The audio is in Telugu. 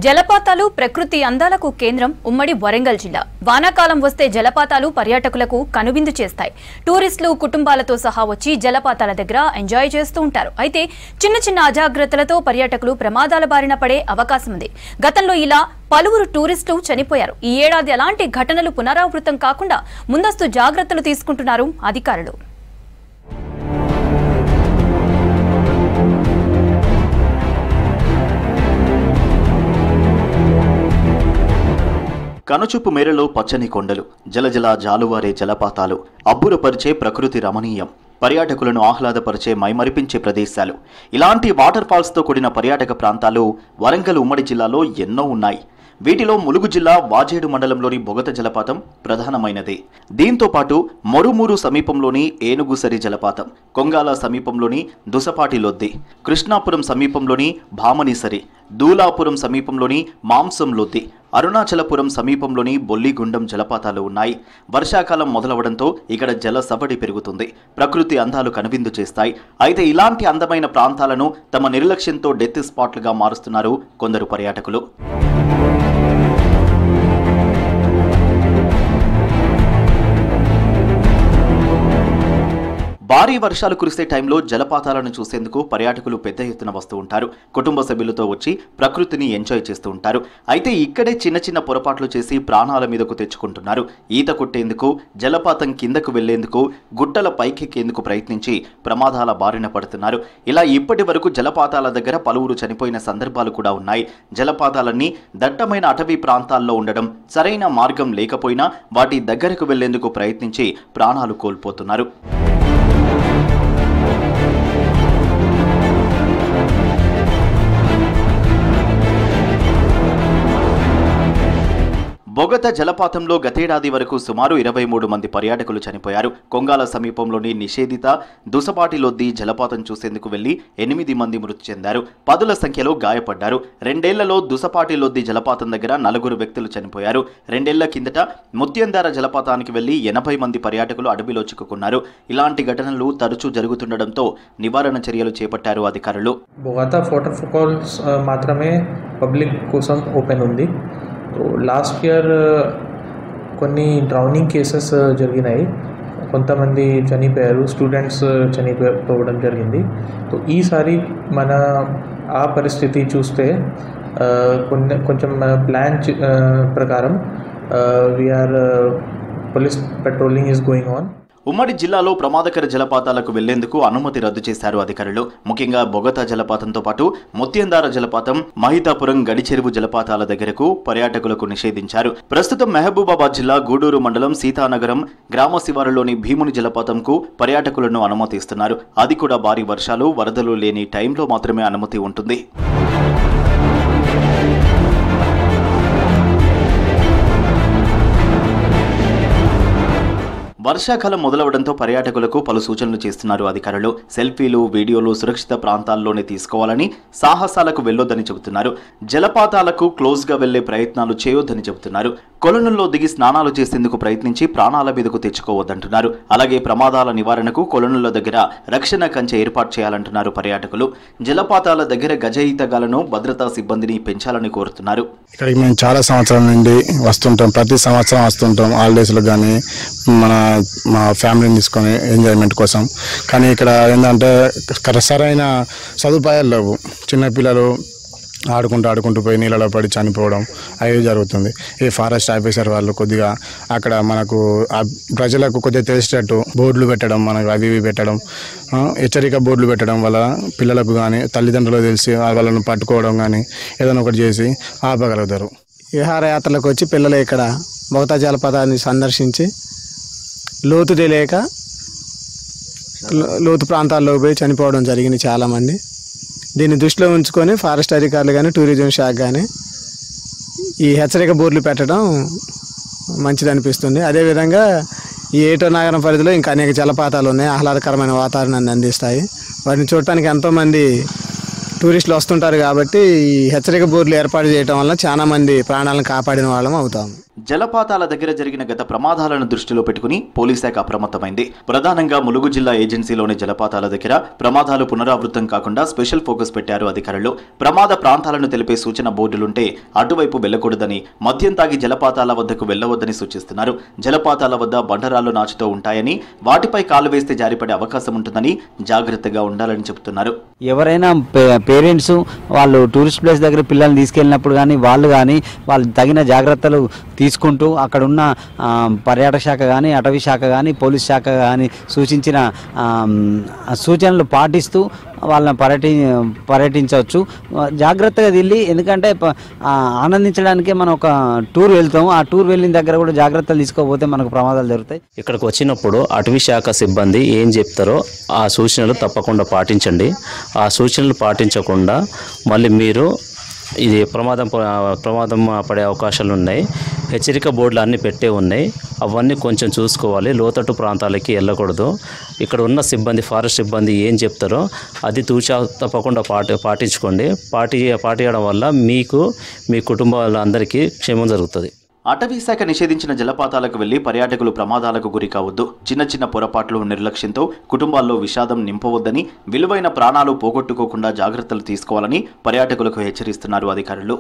జలపాతాలు ప్రకృతి అందాలకు కేంద్రం ఉమ్మడి వరంగల్ జిల్లా. వానాకాలం వస్తే జలపాతాలు పర్యాటకులకు కనువిందు చేస్తాయి. టూరిస్టులు కుటుంబాలతో సహా వచ్చి జలపాతాల దగ్గర ఎంజాయ్ చేస్తూ ఉంటారు. అయితే చిన్న చిన్న అజాగ్రత్తలతో పర్యాటకులు ప్రమాదాల బారిన పడే అవకాశం ఉంది. గతంలో ఇలా పలువురు టూరిస్టులు చనిపోయారు. ఈ ఏడాది అలాంటి ఘటనలు పునరావృతం కాకుండా ముందస్తు జాగ్రత్తలు తీసుకుంటున్నారు అధికారులు. కనుచూపు మేరలో పచ్చని కొండలు, జలజల జాలువారే జలపాతాలు, అబ్బురపరిచే ప్రకృతి రమణీయం, పర్యాటకులను ఆహ్లాదపరిచే మైమరిపించే ప్రదేశాలు. ఇలాంటి వాటర్ ఫాల్స్తో కూడిన పర్యాటక ప్రాంతాలు వరంగల్ ఉమ్మడి జిల్లాలో ఎన్నో ఉన్నాయి. వీటిలో ములుగు జిల్లా వాజేడు మండలంలోని బొగత జలపాతం ప్రధానమైనది. దీంతో పాటు మొరుమూరు సమీపంలోని ఏనుగుసరి జలపాతం, కొంగాల సమీపంలోని దుసపాటి లొద్ది, కృష్ణాపురం సమీపంలోని భామనిసరి, దూలాపురం సమీపంలోని మాంసం లొద్ది, అరుణాచలపురం సమీపంలోని బొల్లిగుండం జలపాతాలు ఉన్నాయి. వర్షాకాలం మొదలవడంతో ఇక్కడ జల సవడి పెరుగుతుంది. ప్రకృతి అందాలు కనువిందు చేస్తాయి. అయితే ఇలాంటి అందమైన ప్రాంతాలను తమ నిర్లక్ష్యంతో డెత్ స్పాట్లుగా మారుస్తున్నారు కొందరు పర్యాటకులు. భారీ వర్షాలు కురిసే టైంలో జలపాతాలను చూసేందుకు పర్యాటకులు పెద్ద ఎత్తున వస్తూ ఉంటారు. కుటుంబ సభ్యులతో వచ్చి ప్రకృతిని ఎంజాయ్ చేస్తూ ఉంటారు. అయితే ఇక్కడే చిన్న చిన్న పొరపాట్లు చేసి ప్రాణాల మీదకు తెచ్చుకుంటున్నారు. ఈత కొట్టేందుకు, జలపాతం కిందకు వెళ్లేందుకు, గుట్టల పైకెక్కేందుకు ప్రయత్నించి ప్రమాదాల బారిన పడుతున్నారు. ఇలా ఇప్పటి వరకు జలపాతాల దగ్గర పలువురు చనిపోయిన సందర్భాలు కూడా ఉన్నాయి. జలపాతాలన్నీ దట్టమైన అటవీ ప్రాంతాల్లో ఉండడం, సరైన మార్గం లేకపోయినా వాటి దగ్గరకు వెళ్లేందుకు ప్రయత్నించి ప్రాణాలు కోల్పోతున్నారు. బొగత జలపాతంలో గతేడాది వరకు సుమారు 23 మంది పర్యాటకులు చనిపోయారు. కొంగాల సమీపంలోని నిషేధిత దుసపాటి లొద్ది జలపాతం చూసేందుకు వెళ్లి 8 మంది మృతి చెందారు. పదుల సంఖ్యలో గాయపడ్డారు. 2 ఏళ్లలో దుసపాటి లొద్ది జలపాతం దగ్గర 4 వ్యక్తులు చనిపోయారు. 2 ఏళ్ల కిందట ముత్యందార జలపాతానికి వెళ్లి 80 మంది పర్యాటకులు అడవిలో చిక్కుకున్నారు. ఇలాంటి ఘటనలు తరచూ జరుగుతుండటంతో నివారణ చర్యలు చేపట్టారు అధికారులు. బొగత వాటర్ ఫాల్స్ మాత్రమే పబ్లిక్ కోసం ఓపెన్ ఉంది. లాస్ట్ ఇయర్ కొన్ని డ్రౌనింగ్ కేసెస్ జరిగినాయి. కొంతమంది చనిపోయారు, స్టూడెంట్స్ చనిపోవడం జరిగింది. సో ఈసారి మన ఆ పరిస్థితి చూస్తే కొంచెం ప్లాన్ ప్రకారం we are police patrolling is going on. ఉమ్మడి జిల్లాలో ప్రమాదకర జలపాతాలకు వెళ్లేందుకు అనుమతి రద్దు చేశారు అధికారులు. ముఖ్యంగా బొగత జలపాతంతో పాటు ముత్యందార జలపాతం, మహితాపురం గడిచెరువు జలపాతాల దగ్గరకు పర్యాటకులకు నిషేధించారు. ప్రస్తుతం మహబూబాబాద్ జిల్లా గూడూరు మండలం సీతానగరం గ్రామ శివారులోని భీముని జలపాతంకు పర్యాటకులను అనుమతిస్తున్నారు. అది కూడా భారీ వర్షాలు, వరదలు లేని టైంలో మాత్రమే అనుమతి ఉంటుంది. వర్షాకాలం మొదలవడంతో పర్యాటకులకు పలు సూచనలు చేస్తున్నారు అధికారులు. సెల్ఫీలు, వీడియోలు సురక్షిత ప్రాంతాల్లోనే తీసుకోవాలని, సాహసాలకు వెళ్లొద్దని చెబుతున్నారు. జలపాతాలకు క్లోజ్గా వెళ్లే ప్రయత్నాలు చేయొద్దని చెబుతున్నారు. కొలనుల్లో దిగి స్నానాలు చేసేందుకు ప్రయత్నించి ప్రాణాల మీదకు తెచ్చుకోవద్దంటున్నారు. అలాగే ప్రమాదాల నివారణకు కొలనుల దగ్గర రక్షణ కంచె ఏర్పాటు చేయాలంటున్నారు పర్యాటకులు. జలపాతాల దగ్గర గజ ఈతగాలను, భద్రతా సిబ్బందిని పెంచాలని కోరుతున్నారు. ఇక్కడికి మేము చాలా సంవత్సరాల నుండి వస్తుంటాం. ప్రతి సంవత్సరం వస్తుంటాం హాలిడేస్లో కానీ మా ఫ్యామిలీని తీసుకొని ఎంజాయ్మెంట్ కోసం. కానీ ఇక్కడ ఏంటంటే సరైన సదుపాయాలు లేవు. చిన్నపిల్లలు ఆడుకుంటూ పోయి నీళ్ళలో పడి చనిపోవడం అవి జరుగుతుంది. ఈ ఫారెస్ట్ ఆఫీసర్ వాళ్ళు కొద్దిగా అక్కడ మనకు ప్రజలకు కొద్దిగా తెలిసేటట్టు బోర్డులు పెట్టడం, మనకు అవి పెట్టడం, హెచ్చరిక బోర్డులు పెట్టడం వల్ల పిల్లలకు కానీ తల్లిదండ్రులకు తెలిసి వాళ్ళను పట్టుకోవడం కానీ ఏదైనా ఒకటి చేసి ఆపగలుగుతారు. విహారయాత్రలకు వచ్చి పిల్లలు ఇక్కడ బొగత జలపాతాన్ని సందర్శించి లోతు తెలియక లోతు ప్రాంతాల్లో పోయి చనిపోవడం జరిగింది చాలామంది. దీన్ని దృష్టిలో ఉంచుకొని ఫారెస్ట్ అధికారులు కానీ, టూరిజం శాఖ కానీ ఈ హెచ్చరిక బోర్డులు పెట్టడం మంచిదనిపిస్తుంది. అదేవిధంగా ఈ ఏటో నగరం పరిధిలో ఇంకా అనేక జలపాతాలు ఉన్నాయి, ఆహ్లాదకరమైన వాతావరణాన్ని అందిస్తాయి. వాటిని చూడటానికి ఎంతోమంది టూరిస్టులు వస్తుంటారు. కాబట్టి ఈ హెచ్చరిక బోర్డులు ఏర్పాటు చేయడం వల్ల చాలామంది ప్రాణాలను కాపాడిన వాళ్ళం అవుతాము. జలపాతాల దగ్గర జరిగిన గత ప్రమాదాలను దృష్టిలో పెట్టుకుని పోలీస్ శాఖ అప్రమత్తమైంది. ప్రధానంగా ములుగు జిల్లా ఏజెన్సీలోని జలపాతాల దగ్గర ప్రమాదాలు పునరావృతం కాకుండా స్పెషల్ ఫోకస్ పెట్టారు అధికారులు. ప్రమాద ప్రాంతాలను తెలిపే సూచన బోర్డులుంటే అటువైపు వెళ్లకూడదని, మద్యం తాగి జలపాతాల వద్దకు వెళ్లవద్దని సూచిస్తున్నారు. జలపాతాల వద్ద బండరాళ్లు నాచుతూ ఉంటాయని, వాటిపై కాలు వేస్తే జారిపడే అవకాశం ఉంటుందని జాగ్రత్తగా ఉండాలని చెబుతున్నారు. ఎవరైనా పేరెంట్స్ వాళ్ళు టూరిస్ట్ ప్లేస్ దగ్గర పిల్లల్ని తీసుకెళ్ళినప్పుడు కానీ వాళ్ళు తగిన జాగ్రత్తలు తీసుకుంటూ అక్కడ ఉన్న పర్యాటక శాఖ కానీ, అటవీ శాఖ కానీ, పోలీస్ శాఖ కానీ సూచించిన సూచనలు పాటిస్తూ వాళ్ళని పర్యటించవచ్చు. జాగ్రత్తగా వెళ్ళి, ఎందుకంటే ఆనందించడానికే మనం ఒక టూర్ వెళ్తాము. ఆ టూర్ వెళ్ళిన దగ్గర కూడా జాగ్రత్తలు తీసుకోకపోతే మనకు ప్రమాదాలు జరుగుతాయి. ఇక్కడికి వచ్చినప్పుడు అటవీ శాఖ సిబ్బంది ఏం చెప్తారో ఆ సూచనలు తప్పకుండా పాటించండి. ఆ సూచనలు పాటించకుండా మళ్ళీ మీరు ఇది ప్రమాదం పడే అవకాశాలు ఉన్నాయి. హెచ్చరిక బోర్డులు అన్నీ పెట్టే ఉన్నాయి. అవన్నీ కొంచెం చూసుకోవాలి. లోతట్టు ప్రాంతాలకి వెళ్ళకూడదు. ఇక్కడ ఉన్న సిబ్బంది, ఫారెస్ట్ సిబ్బంది ఏం చెప్తారో అది తప్పకుండా పాటించుకోండి. పాటించడం వల్ల మీకు, మీ కుటుంబాలందరికీ క్షేమం జరుగుతుంది. అటవీ శాఖ నిషేధించిన జలపాతాలకు వెళ్లి పర్యాటకులు ప్రమాదాలకు గురి కావద్దు. చిన్న చిన్న పొరపాట్లు, నిర్లక్ష్యంతో కుటుంబాల్లో విషాదం నింపవద్దని, విలువైన ప్రాణాలు పోగొట్టుకోకుండా జాగ్రత్తలు తీసుకోవాలని పర్యాటకులకు హెచ్చరిస్తున్నారు అధికారులు.